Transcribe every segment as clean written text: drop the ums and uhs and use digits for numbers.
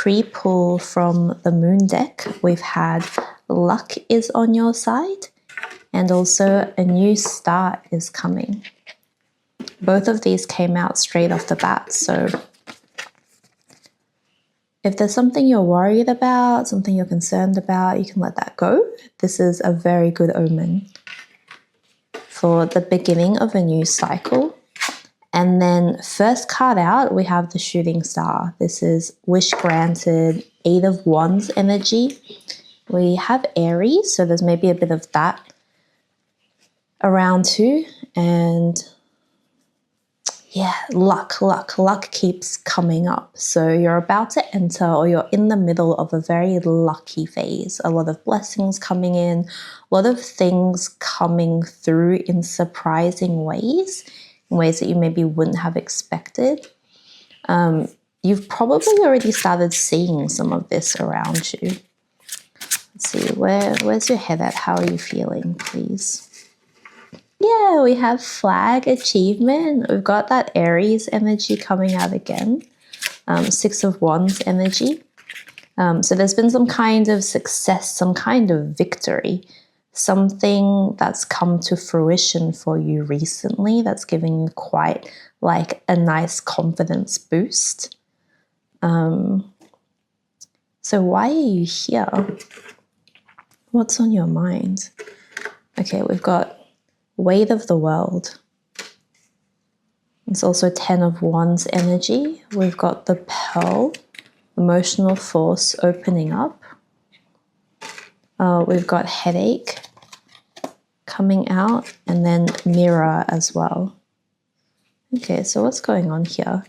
pre-pull from the moon deck, we've had luck is on your side and also a new start is coming. Both of these came out straight off the bat, so if there's something you're worried about, something you're concerned about, you can let that go. This is a very good omen for the beginning of a new cycle. And then first card out, we have the shooting star. This is wish granted, 8 of Wands energy. We have Aries, so there's maybe a bit of that around too. And yeah, luck keeps coming up. So you're about to enter, or you're in the middle of a very lucky phase. A lot of blessings coming in, a lot of things coming through in surprising ways, in ways that you maybe wouldn't have expected. You've probably already started seeing some of this around you. Let's see, where's your head at? How are you feeling, please? Yeah, we have flag achievement. We've got that Aries energy coming out again. 6 of Wands energy. So there's been some kind of success, some kind of victory, something that's come to fruition for you recently that's giving you quite like a nice confidence boost. So why are you here? What's on your mind? Okay, we've got weight of the world. It's also 10 of Wands energy. We've got the Pearl, emotional force opening up. We've got headache coming out, and then mirror as well. Okay, so what's going on here?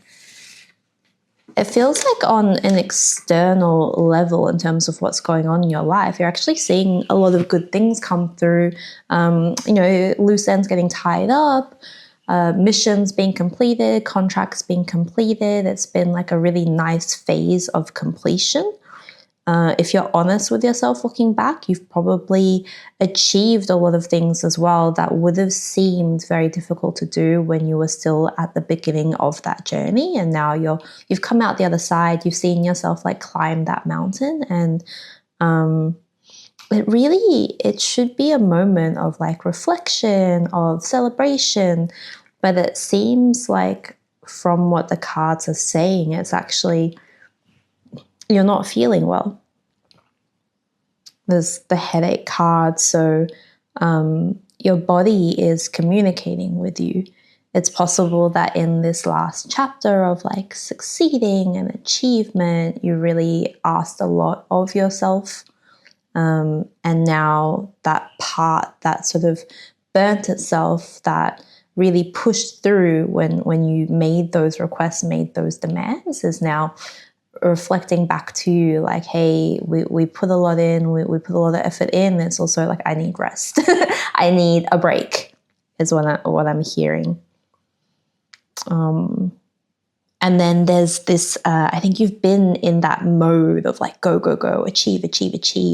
It feels like on an external level in terms of what's going on in your life, you're actually seeing a lot of good things come through. Loose ends getting tied up, missions being completed, contracts being completed. It's been like a really nice phase of completion. If you're honest with yourself looking back, you've probably achieved a lot of things as well that would have seemed very difficult to do when you were still at the beginning of that journey. And now you've come out the other side, you've seen yourself like climb that mountain. And it should be a moment of like reflection, of celebration. But it seems like from what the cards are saying, it's actually you're not feeling well. There's the headache card, so your body is communicating with you. It's possible that in this last chapter of like succeeding and achievement, you really asked a lot of yourself. And now that part that sort of burnt itself, that really pushed through when you made those requests, made those demands, is now reflecting back to you like, hey, we put a lot in, we put a lot of effort in. It's also like, I need rest. I need a break is what I'm hearing. And then there's this, I think you've been in that mode of like, go, achieve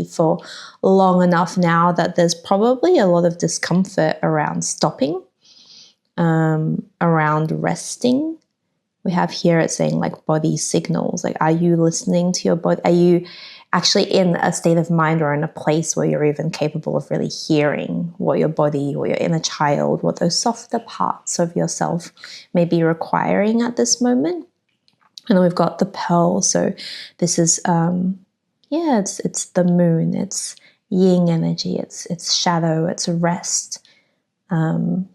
for long enough now that there's probably a lot of discomfort around stopping, around resting. We have here it's saying like body signals. Like, are you listening to your body? Are you actually in a state of mind or in a place where you're even capable of really hearing what your body or your inner child, what those softer parts of yourself may be requiring at this moment? And then we've got the Pearl. So this is, it's the moon. It's yin energy. It's shadow. It's rest. And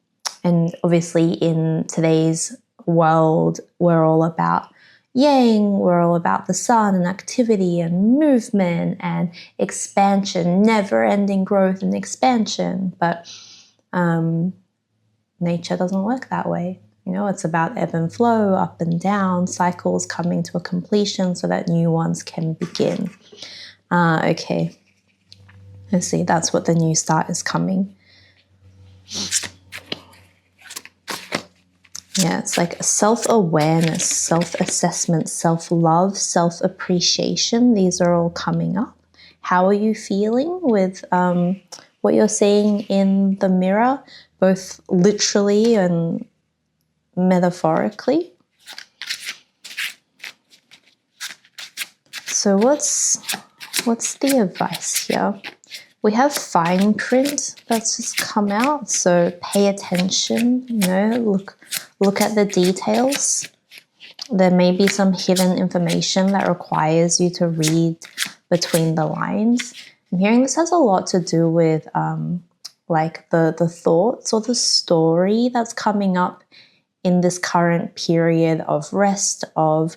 obviously in today's world, we're all about yang, we're all about the sun and activity and movement and expansion, never-ending growth and expansion. But nature doesn't work that way. It's about ebb and flow, up and down, cycles coming to a completion so that new ones can begin. Okay, let's see, that's what the new start is coming. Yeah, it's like self-awareness, self-assessment, self-love, self-appreciation. These are all coming up. How are you feeling with what you're seeing in the mirror, both literally and metaphorically? So what's the advice here? We have fine print that's just come out, so pay attention, look at the details. There may be some hidden information that requires you to read between the lines. I'm hearing this has a lot to do with like the thoughts or the story that's coming up in this current period of rest, of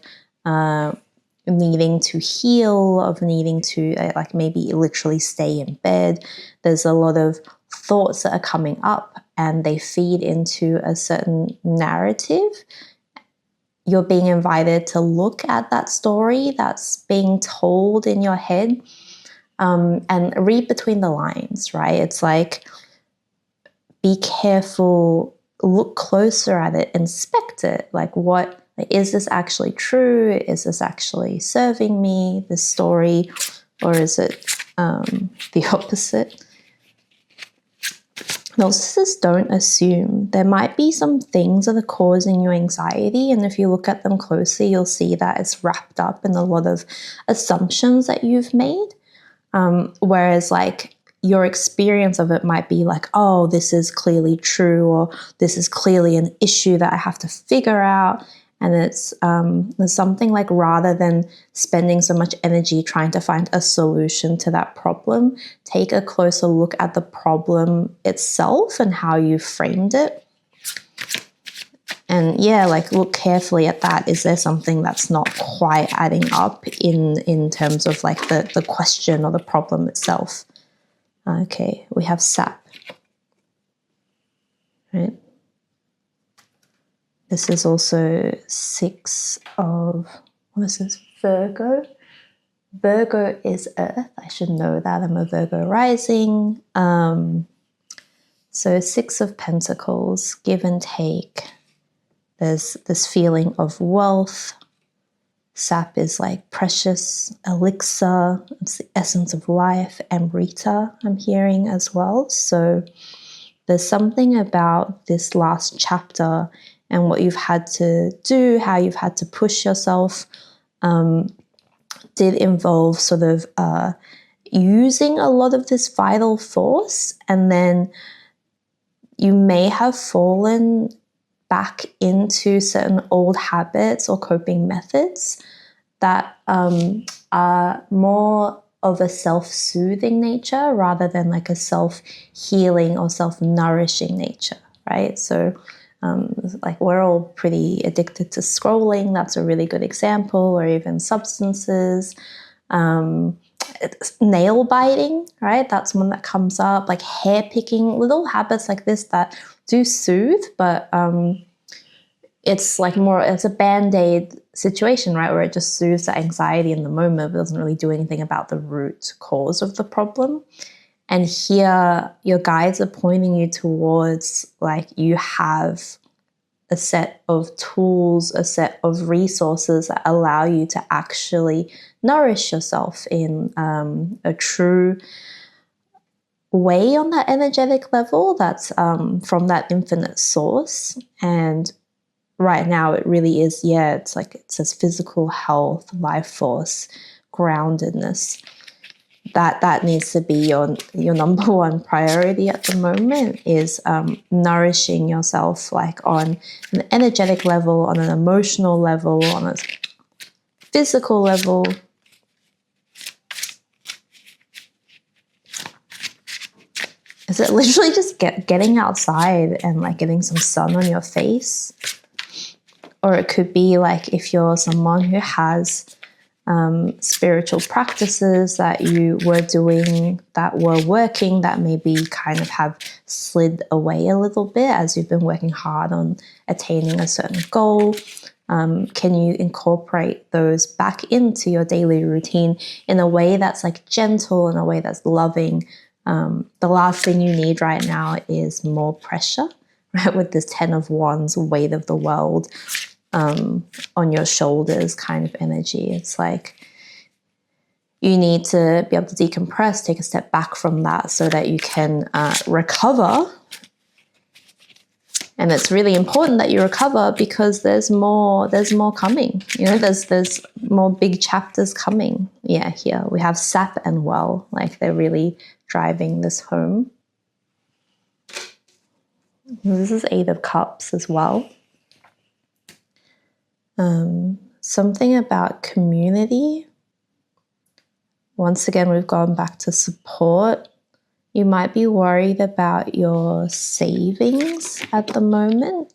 needing to heal, of needing to like maybe literally stay in bed. There's a lot of thoughts that are coming up and they feed into a certain narrative. You're being invited to look at that story that's being told in your head and read between the lines, right? It's like, be careful, look closer at it, inspect it. Like, what is this actually true? Is this actually serving me, this story, or is it the opposite? Narcissists don't assume. There might be some things that are causing you anxiety, and if you look at them closely, you'll see that it's wrapped up in a lot of assumptions that you've made. Whereas like your experience of it might be like, oh, this is clearly true, or this is clearly an issue that I have to figure out. And it's something like, rather than spending so much energy trying to find a solution to that problem, take a closer look at the problem itself and how you framed it. And yeah, like look carefully at that. Is there something that's not quite adding up in terms of like the question or the problem itself? Okay, we have sap, right? This is also 6 of, what is this, Virgo? Virgo is earth. I should know that. I'm a Virgo rising. So 6 of Pentacles, give and take. There's this feeling of wealth. Sap is like precious, elixir. It's the essence of life. Amrita, I'm hearing as well. So there's something about this last chapter and what you've had to do, how you've had to push yourself, did involve sort of using a lot of this vital force, and then you may have fallen back into certain old habits or coping methods that are more of a self-soothing nature rather than like a self-healing or self-nourishing nature, right? So like we're all pretty addicted to scrolling. That's a really good example, or even substances. Nail biting, right? That's one that comes up, like hair picking, little habits like this that do soothe, but it's like more, it's a band-aid situation, right? Where it just soothes the anxiety in the moment, but doesn't really do anything about the root cause of the problem. And here your guides are pointing you towards like you have a set of tools, a set of resources that allow you to actually nourish yourself in a true way on that energetic level that's from that infinite source. And right now it really is, yeah, it's like it says physical health, life force, groundedness. That needs to be your number one priority at the moment, is nourishing yourself like on an energetic level, on an emotional level, on a physical level. Is it literally just getting outside and like getting some sun on your face? Or it could be like if you're someone who has spiritual practices that you were doing that were working that maybe kind of have slid away a little bit as you've been working hard on attaining a certain goal. Can you incorporate those back into your daily routine in a way that's like gentle, in a way that's loving? The last thing you need right now is more pressure, right? With this 10 of Wands, weight of the world on your shoulders kind of energy. It's like you need to be able to decompress, take a step back from that so that you can recover And it's really important that you recover because there's more coming. You know, there's more big chapters coming. Yeah, here we have sap and well, like they're really driving this home. This is Eight of Cups as well. Something about community. Once again, we've gone back to support. You might be worried about your savings at the moment.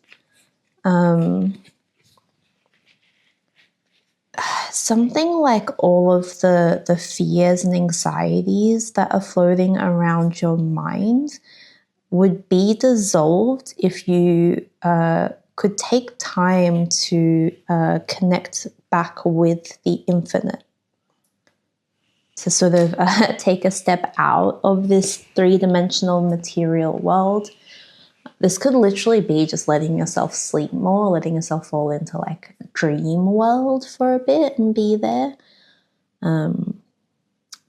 Something like all of the fears and anxieties that are floating around your mind would be dissolved if you could take time to connect back with the infinite. To sort of take a step out of this three-dimensional material world. This could literally be just letting yourself sleep more, letting yourself fall into like a dream world for a bit and be there.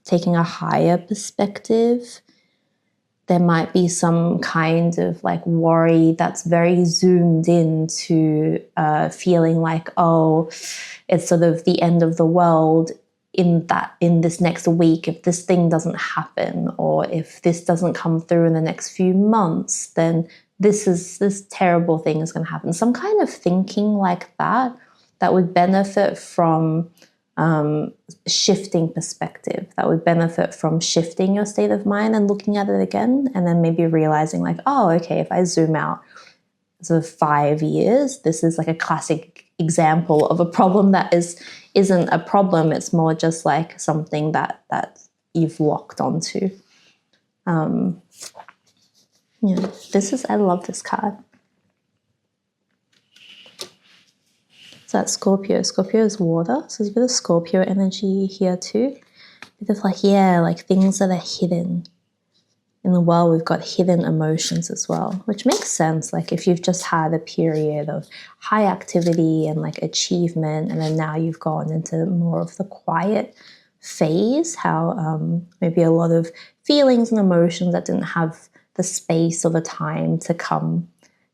Taking a higher perspective. There might be some kind of like worry that's very zoomed in to feeling like, oh, it's sort of the end of the world in this next week. If this thing doesn't happen, or if this doesn't come through in the next few months, then this terrible thing is going to happen. Some kind of thinking like that would benefit from shifting perspective, that would benefit from shifting your state of mind and looking at it again, and then maybe realizing like, oh, okay, if I zoom out sort of 5 years, this is like a classic example of a problem that isn't a problem. It's more just like something that you've locked onto. Yeah, I love this card. So that's Scorpio. Scorpio is water, so there's a bit of Scorpio energy here too. A bit of like, yeah, like things that are hidden. In the world, we've got hidden emotions as well, which makes sense. Like if you've just had a period of high activity and like achievement, and then now you've gone into more of the quiet phase, how maybe a lot of feelings and emotions that didn't have the space or the time to come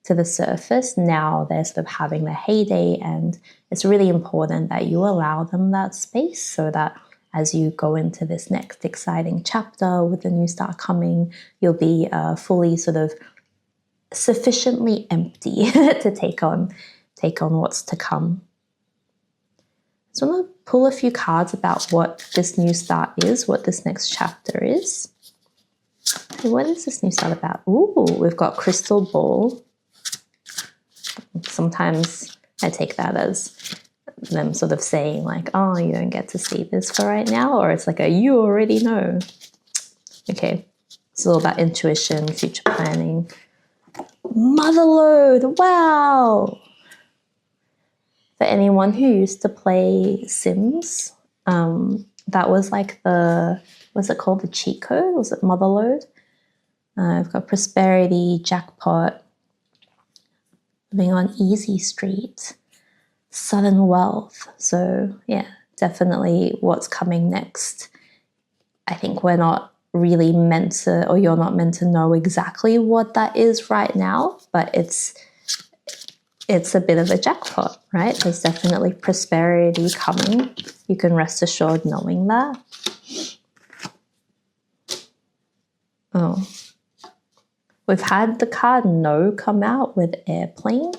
to the surface, now they're sort of having their heyday, and it's really important that you allow them that space so that as you go into this next exciting chapter with the new start coming, you'll be fully sort of sufficiently empty to take on what's to come. So I'm going to pull a few cards about what this new start is, what this next chapter is. So what is this new start about? Ooh, we've got crystal ball. Sometimes I take that as them sort of saying like, oh, you don't get to see this for right now, or it's like a you already know. Okay, it's all about intuition, future planning. Motherlode, wow! For anyone who used to play Sims, that was like what's it called, the cheat code? Was it Motherlode? I've got prosperity, jackpot, living on easy street, sudden wealth. So yeah, definitely what's coming next. I think we're not really meant to, or you're not meant to know exactly what that is right now, but it's a bit of a jackpot, right? There's definitely prosperity coming. You can rest assured knowing that. Oh, we've had the card No come out with airplane.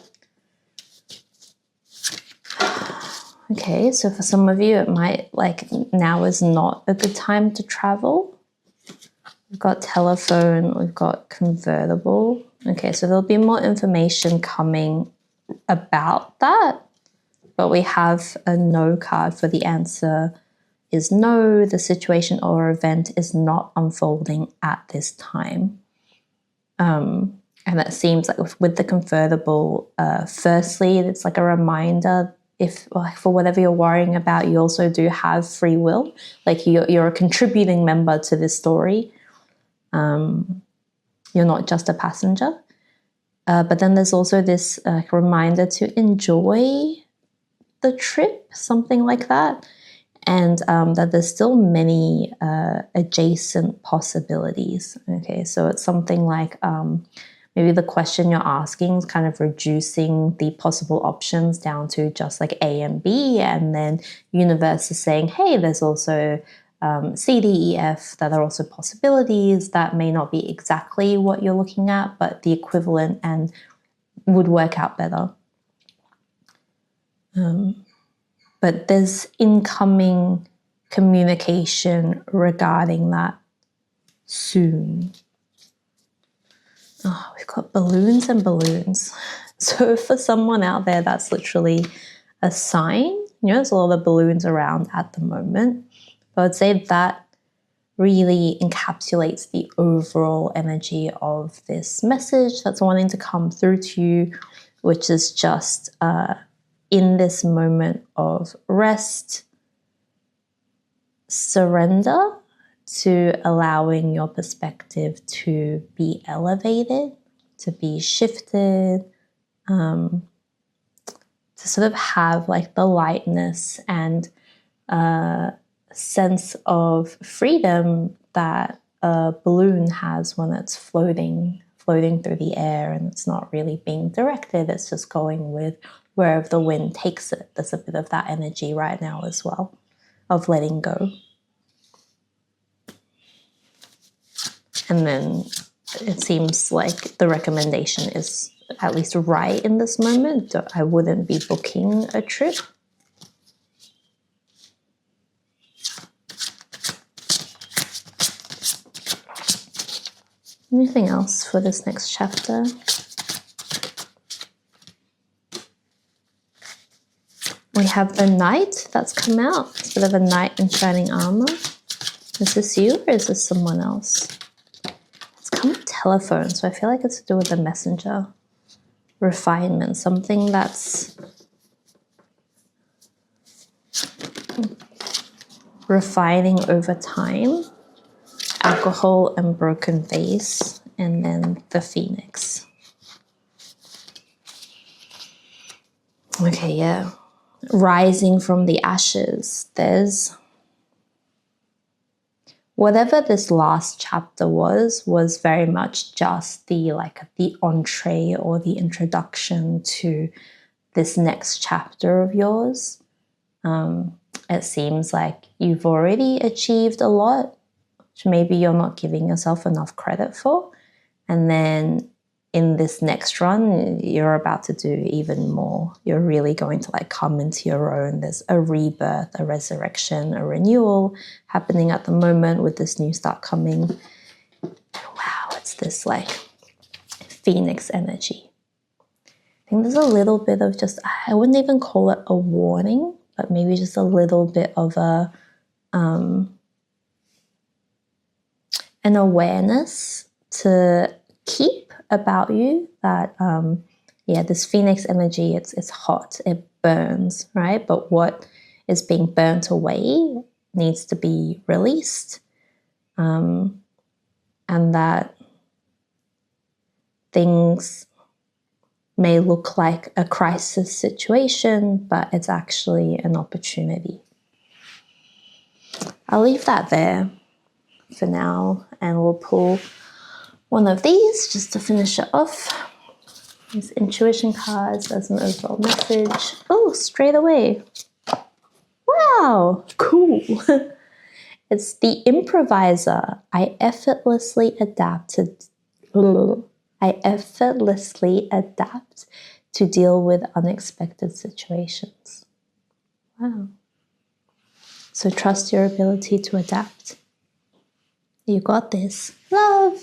Okay, so for some of you, it might like now is not a good time to travel. We've got telephone, we've got convertible. Okay, so there'll be more information coming about that, but we have a no card for the answer is no, the situation or event is not unfolding at this time. And that seems like with the convertible, firstly, it's like a reminder, if like for whatever you're worrying about, you also do have free will. Like you're a contributing member to this story. You're not just a passenger. But then there's also this reminder to enjoy the trip, something like that. And that there's still many adjacent possibilities. Okay, so it's something like maybe the question you're asking is kind of reducing the possible options down to just like A and B, and then universe is saying, hey, there's also C, D, E, F that are also possibilities that may not be exactly what you're looking at, but the equivalent and would work out better. But there's incoming communication regarding that soon. Oh, we've got balloons and balloons. So for someone out there, that's literally a sign. There's a lot of balloons around at the moment. But I would say that really encapsulates the overall energy of this message that's wanting to come through to you, which is just in this moment of rest, surrender to allowing your perspective to be elevated, to be shifted, to sort of have like the lightness and sense of freedom that a balloon has when it's floating through the air and it's not really being directed, it's just going with wherever the wind takes it. There's a bit of that energy right now as well, of letting go. And then it seems like the recommendation is at least right in this moment. I wouldn't be booking a trip. Anything else for this next chapter? We have the Knight that's come out. It's a bit of a knight in shining armor. Is this you or is this someone else? It's come with telephone, so I feel like it's to do with the messenger. Refinement, something that's refining over time. Alcohol and broken vase, and then the phoenix. Okay, yeah. Rising from the ashes. There's whatever this last chapter was very much just the entree or the introduction to this next chapter of yours. It seems like you've already achieved a lot, which maybe you're not giving yourself enough credit for. And then in this next run, you're about to do even more. You're really going to come into your own. There's a rebirth, a resurrection, a renewal happening at the moment with this new start coming. Wow, it's this phoenix energy. I think there's a little bit of just, I wouldn't even call it a warning, but maybe just a little bit of an awareness to keep about you that, this phoenix energy, it's hot, it burns, right? But what is being burnt away needs to be released. And that things may look like a crisis situation, but it's actually an opportunity. I'll leave that there for now, and we'll pull one of these just to finish it off. These intuition cards as an overall message. Oh, straight away. Wow, cool. It's the improviser. I effortlessly adapt to deal with unexpected situations. Wow. So trust your ability to adapt. You got this. Love.